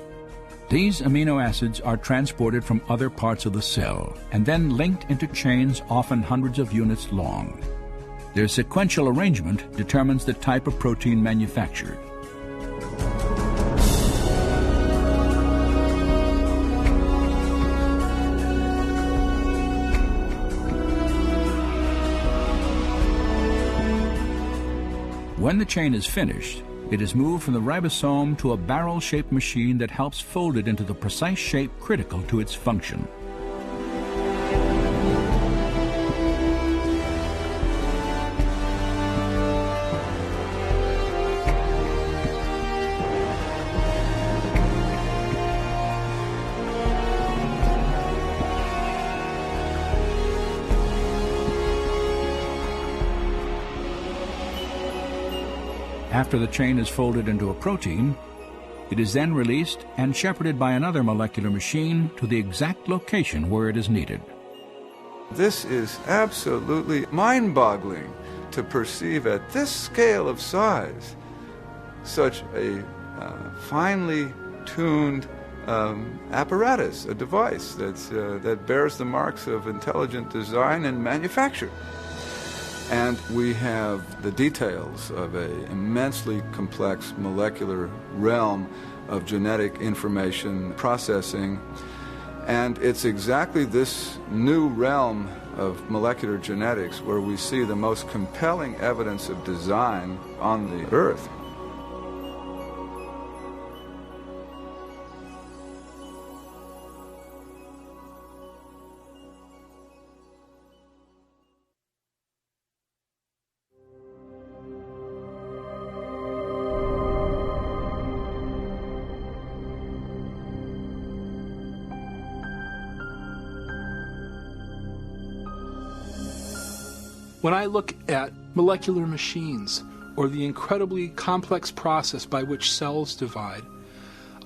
These amino acids are transported from other parts of the cell and then linked into chains often hundreds of units long. Their sequential arrangement determines the type of protein manufactured. When the chain is finished, it is moved from the ribosome to a barrel-shaped machine that helps fold it into the precise shape critical to its function. After the chain is folded into a protein, it is then released and shepherded by another molecular machine to the exact location where it is needed. This is absolutely mind-boggling to perceive at this scale of size such a finely tuned apparatus, a device that bears the marks of intelligent design and manufacture. And we have the details of an immensely complex molecular realm of genetic information processing. And it's exactly this new realm of molecular genetics where we see the most compelling evidence of design on the Earth. When I look at molecular machines or the incredibly complex process by which cells divide,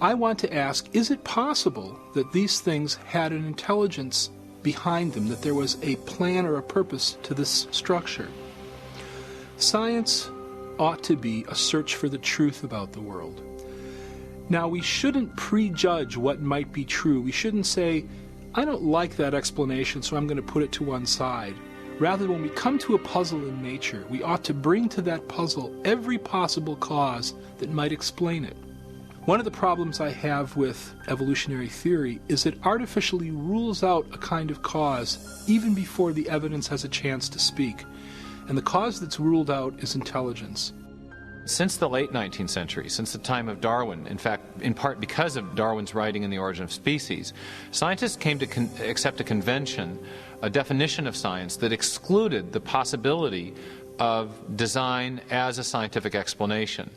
I want to ask, is it possible that these things had an intelligence behind them, that there was a plan or a purpose to this structure? Science ought to be a search for the truth about the world. Now, we shouldn't prejudge what might be true. We shouldn't say, I don't like that explanation, so I'm going to put it to one side. Rather, when we come to a puzzle in nature, we ought to bring to that puzzle every possible cause that might explain it. One of the problems I have with evolutionary theory is it artificially rules out a kind of cause even before the evidence has a chance to speak. And the cause that's ruled out is intelligence. Since the late 19th century, since the time of Darwin, in fact, in part because of Darwin's writing in The Origin of Species, scientists came to accept a convention, a definition of science that excluded the possibility of design as a scientific explanation.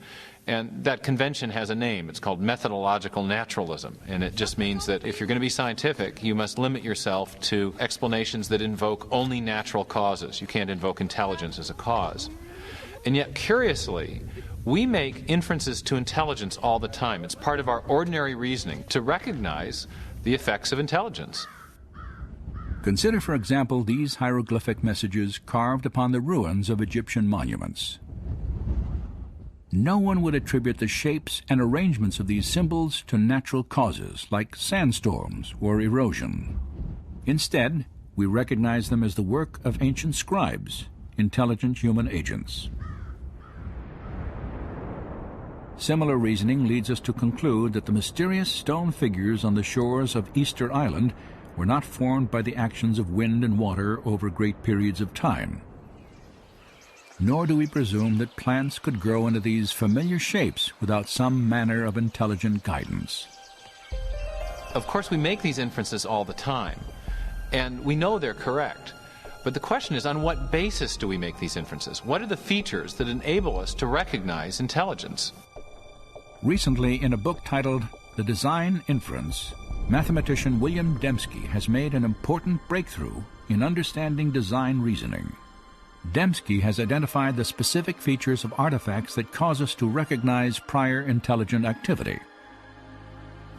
And that convention has a name. It's called methodological naturalism. And it just means that if you're going to be scientific, you must limit yourself to explanations that invoke only natural causes. You can't invoke intelligence as a cause. And yet, curiously, we make inferences to intelligence all the time. It's part of our ordinary reasoning to recognize the effects of intelligence. Consider, for example, these hieroglyphic messages carved upon the ruins of Egyptian monuments. No one would attribute the shapes and arrangements of these symbols to natural causes like sandstorms or erosion. Instead, we recognize them as the work of ancient scribes, intelligent human agents. Similar reasoning leads us to conclude that the mysterious stone figures on the shores of Easter Island were not formed by the actions of wind and water over great periods of time. Nor do we presume that plants could grow into these familiar shapes without some manner of intelligent guidance. Of course, we make these inferences all the time, and we know they're correct. But the question is, on what basis do we make these inferences? What are the features that enable us to recognize intelligence? Recently, in a book titled The Design Inference, mathematician William Dembski has made an important breakthrough in understanding design reasoning. Dembski has identified the specific features of artifacts that cause us to recognize prior intelligent activity.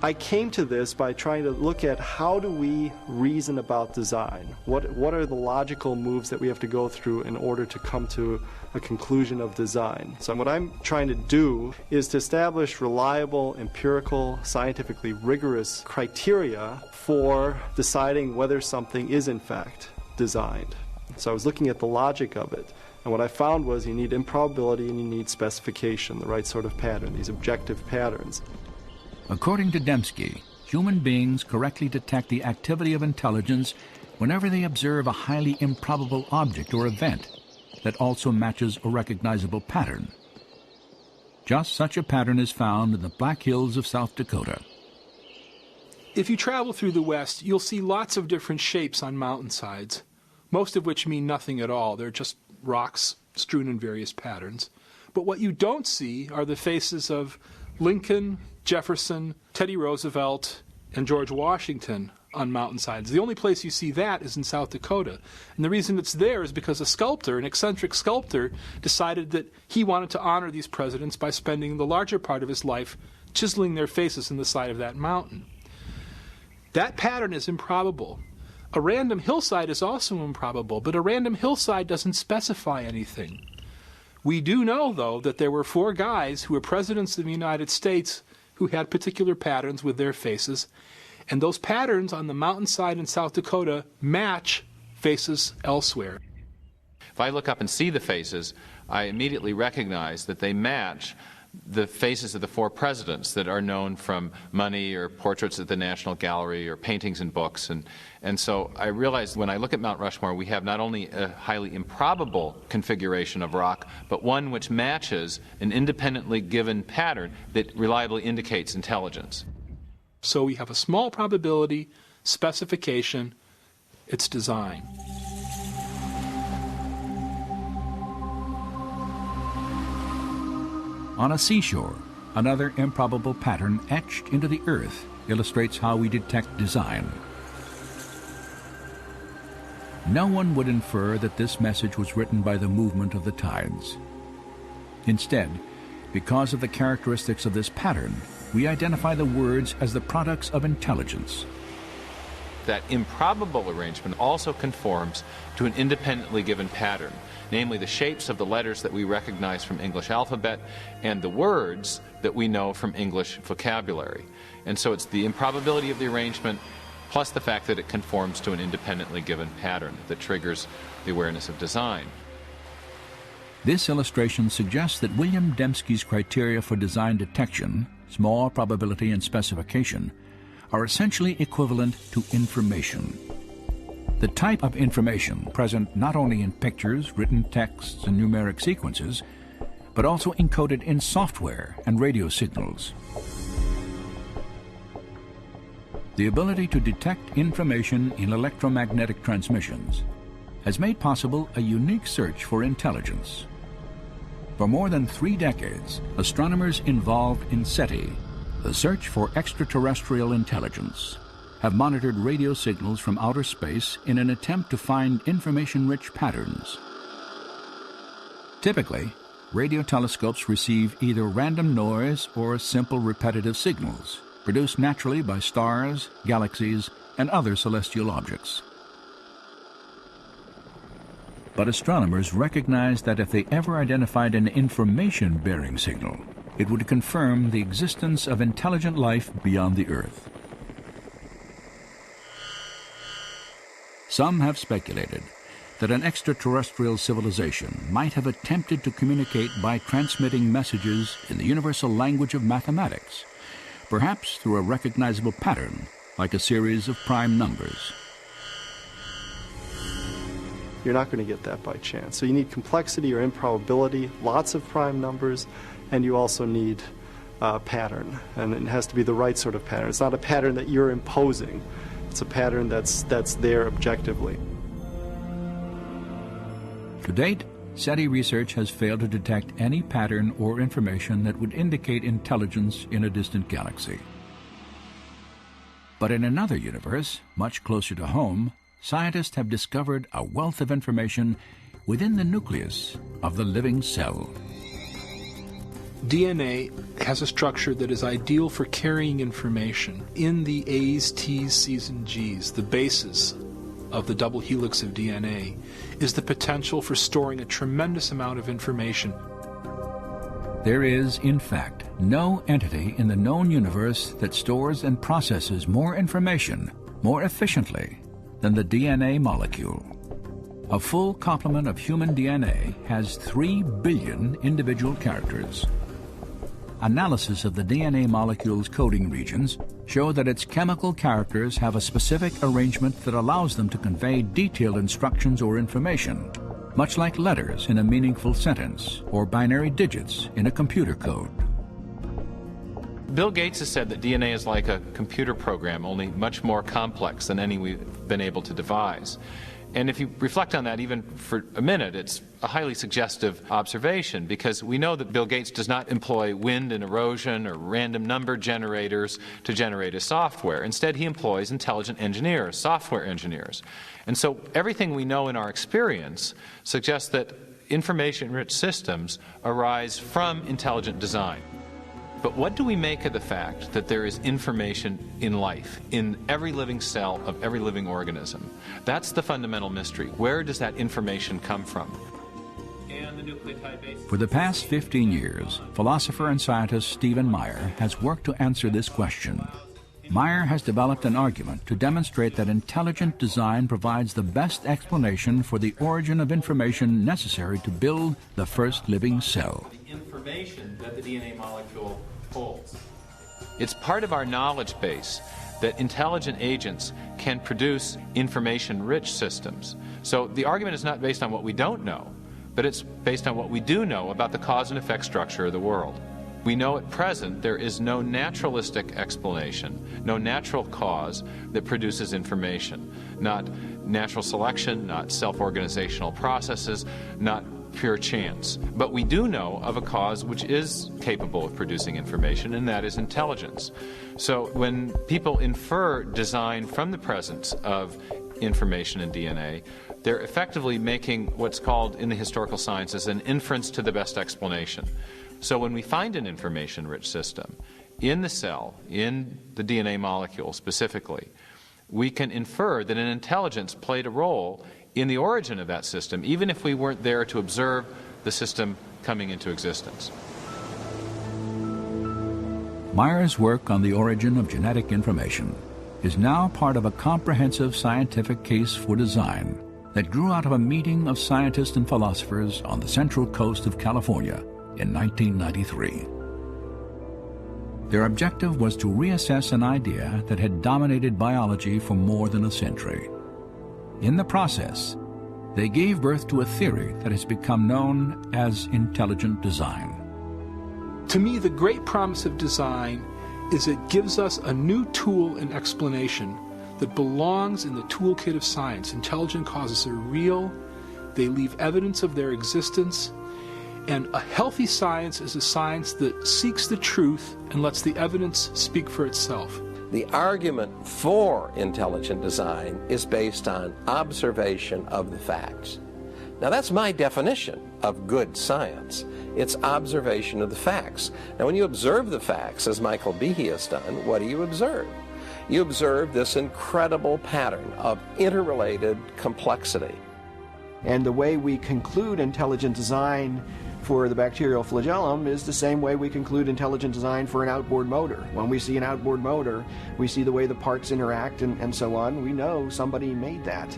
I came to this by trying to look at how do we reason about design? What are the logical moves that we have to go through in order to come to a conclusion of design? So what I'm trying to do is to establish reliable, empirical, scientifically rigorous criteria for deciding whether something is in fact designed. So I was looking at the logic of it. And what I found was you need improbability and you need specification, the right sort of pattern, these objective patterns. According to Dembski, human beings correctly detect the activity of intelligence whenever they observe a highly improbable object or event that also matches a recognizable pattern. Just such a pattern is found in the Black Hills of South Dakota. If you travel through the West, you'll see lots of different shapes on mountainsides, most of which mean nothing at all. They're just rocks strewn in various patterns. But what you don't see are the faces of Lincoln, Jefferson, Teddy Roosevelt, and George Washington on mountainsides. The only place you see that is in South Dakota. And the reason it's there is because a sculptor, an eccentric sculptor, decided that he wanted to honor these presidents by spending the larger part of his life chiseling their faces in the side of that mountain. That pattern is improbable. A random hillside is also improbable, but a random hillside doesn't specify anything. We do know, though, that there were 4 guys who were presidents of the United States who had particular patterns with their faces, and those patterns on the mountainside in South Dakota match faces elsewhere. If I look up and see the faces, I immediately recognize that they match the faces of the 4 presidents that are known from money or portraits at the National Gallery or paintings and books. And so I realized when I look at Mount Rushmore, we have not only a highly improbable configuration of rock, but one which matches an independently given pattern that reliably indicates intelligence. So we have a small probability, specification, its design. On a seashore, another improbable pattern etched into the earth illustrates how we detect design. No one would infer that this message was written by the movement of the tides. Instead, because of the characteristics of this pattern, we identify the words as the products of intelligence. That improbable arrangement also conforms to an independently given pattern, namely the shapes of the letters that we recognize from English alphabet and the words that we know from English vocabulary. And so it's the improbability of the arrangement plus the fact that it conforms to an independently given pattern that triggers the awareness of design. This illustration suggests that William Dembski's criteria for design detection, small probability and specification, are essentially equivalent to information. The type of information present not only in pictures, written texts, and numeric sequences, but also encoded in software and radio signals. The ability to detect information in electromagnetic transmissions has made possible a unique search for intelligence. For more than 3 decades, astronomers involved in SETI, the search for extraterrestrial intelligence, have monitored radio signals from outer space in an attempt to find information-rich patterns. Typically, radio telescopes receive either random noise or simple repetitive signals, produced naturally by stars, galaxies, and other celestial objects. But astronomers recognized that if they ever identified an information-bearing signal, it would confirm the existence of intelligent life beyond the Earth. Some have speculated that an extraterrestrial civilization might have attempted to communicate by transmitting messages in the universal language of mathematics, perhaps through a recognizable pattern like a series of prime numbers. You're not going to get that by chance. So you need complexity or improbability, lots of prime numbers, and you also need a pattern. And it has to be the right sort of pattern. It's not a pattern that you're imposing. It's a pattern that's there objectively. To date, SETI research has failed to detect any pattern or information that would indicate intelligence in a distant galaxy. But in another universe, much closer to home, scientists have discovered a wealth of information within the nucleus of the living cell. DNA has a structure that is ideal for carrying information. In the A's, T's, C's, and G's, the bases of the double helix of DNA, is the potential for storing a tremendous amount of information. There is, in fact, no entity in the known universe that stores and processes more information more efficiently than the DNA molecule. A full complement of human DNA has 3 billion individual characters. Analysis of the DNA molecule's coding regions show that its chemical characters have a specific arrangement that allows them to convey detailed instructions or information, much like letters in a meaningful sentence or binary digits in a computer code. Bill Gates has said that DNA is like a computer program, only much more complex than any we've been able to devise. And if you reflect on that even for a minute, it's a highly suggestive observation, because we know that Bill Gates does not employ wind and erosion or random number generators to generate his software. Instead, he employs intelligent engineers, software engineers. And so everything we know in our experience suggests that information-rich systems arise from intelligent design. But what do we make of the fact that there is information in life, in every living cell of every living organism? That's the fundamental mystery. Where does that information come from? For the past 15 years, philosopher and scientist Stephen Meyer has worked to answer this question. Meyer has developed an argument to demonstrate that intelligent design provides the best explanation for the origin of information necessary to build the first living cell. information that the DNA molecule holds. It's part of our knowledge base that intelligent agents can produce information-rich systems. So the argument is not based on what we don't know, but it's based on what we do know about the cause and effect structure of the world. We know at present there is no naturalistic explanation, no natural cause that produces information, not natural selection, not self-organizational processes, not pure chance. But we do know of a cause which is capable of producing information, and that is intelligence. So when people infer design from the presence of information in DNA, they're effectively making what's called in the historical sciences an inference to the best explanation. So when we find an information-rich system in the cell, in the DNA molecule specifically, we can infer that an intelligence played a role in the origin of that system, even if we weren't there to observe the system coming into existence. Meyer's work on the origin of genetic information is now part of a comprehensive scientific case for design that grew out of a meeting of scientists and philosophers on the central coast of California in 1993. Their objective was to reassess an idea that had dominated biology for more than a century. In the process, they gave birth to a theory that has become known as intelligent design. To me, the great promise of design is it gives us a new tool and explanation that belongs in the toolkit of science. Intelligent causes are real, they leave evidence of their existence, and a healthy science is a science that seeks the truth and lets the evidence speak for itself. The argument for intelligent design is based on observation of the facts. Now that's my definition of good science. It's observation of the facts. Now when you observe the facts, as Michael Behe has done, what do you observe? You observe this incredible pattern of interrelated complexity. And the way we conclude intelligent design for the bacterial flagellum is the same way we conclude intelligent design for an outboard motor. When we see an outboard motor, we see the way the parts interact and so on. We know somebody made that.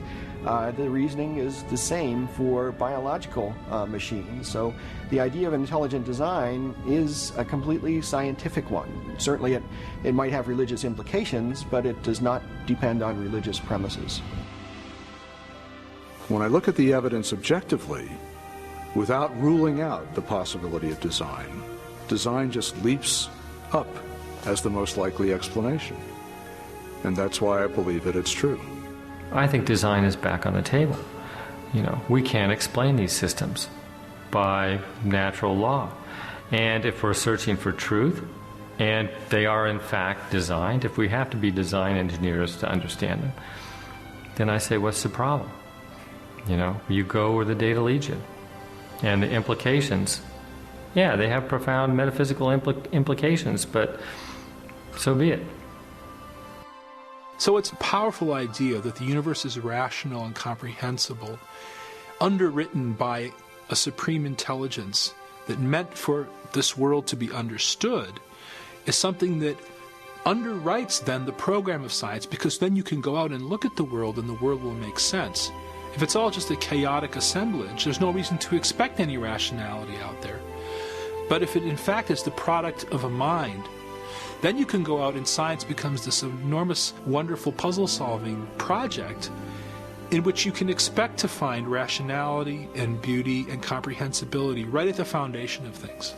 The reasoning is the same for biological machines. So the idea of intelligent design is a completely scientific one. Certainly it might have religious implications, but it does not depend on religious premises. When I look at the evidence objectively, without ruling out the possibility of design, design just leaps up as the most likely explanation. And that's why I believe that it's true. I think design is back on the table. You know, we can't explain these systems by natural law. And if we're searching for truth, and they are in fact designed, if we have to be design engineers to understand them, then I say, what's the problem? You know, you go where the data leads you. And the implications, yeah, they have profound metaphysical implications, but so be it. So it's a powerful idea that the universe is rational and comprehensible, underwritten by a supreme intelligence that meant for this world to be understood, is something that underwrites then the program of science, because then you can go out and look at the world and the world will make sense. If it's all just a chaotic assemblage, there's no reason to expect any rationality out there. But if it in fact is the product of a mind, then you can go out and science becomes this enormous, wonderful puzzle-solving project in which you can expect to find rationality and beauty and comprehensibility right at the foundation of things.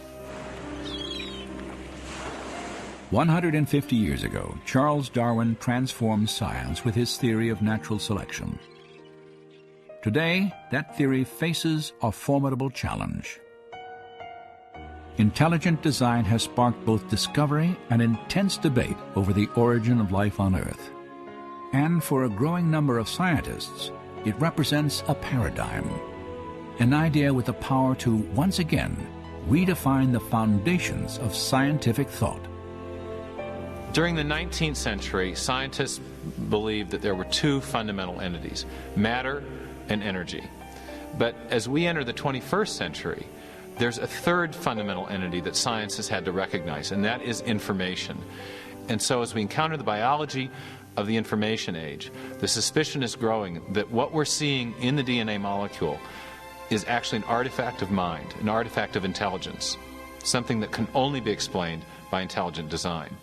150 years ago, Charles Darwin transformed science with his theory of natural selection. Today, that theory faces a formidable challenge. Intelligent design has sparked both discovery and intense debate over the origin of life on Earth. And for a growing number of scientists, it represents a paradigm, an idea with the power to, once again, redefine the foundations of scientific thought. During the 19th century, scientists believed that there were two fundamental entities, matter and energy. But as we enter the 21st century, there's a third fundamental entity that science has had to recognize, and that is information. And so as we encounter the biology of the information age, the suspicion is growing that what we're seeing in the DNA molecule is actually an artifact of mind, an artifact of intelligence. something that can only be explained by intelligent design.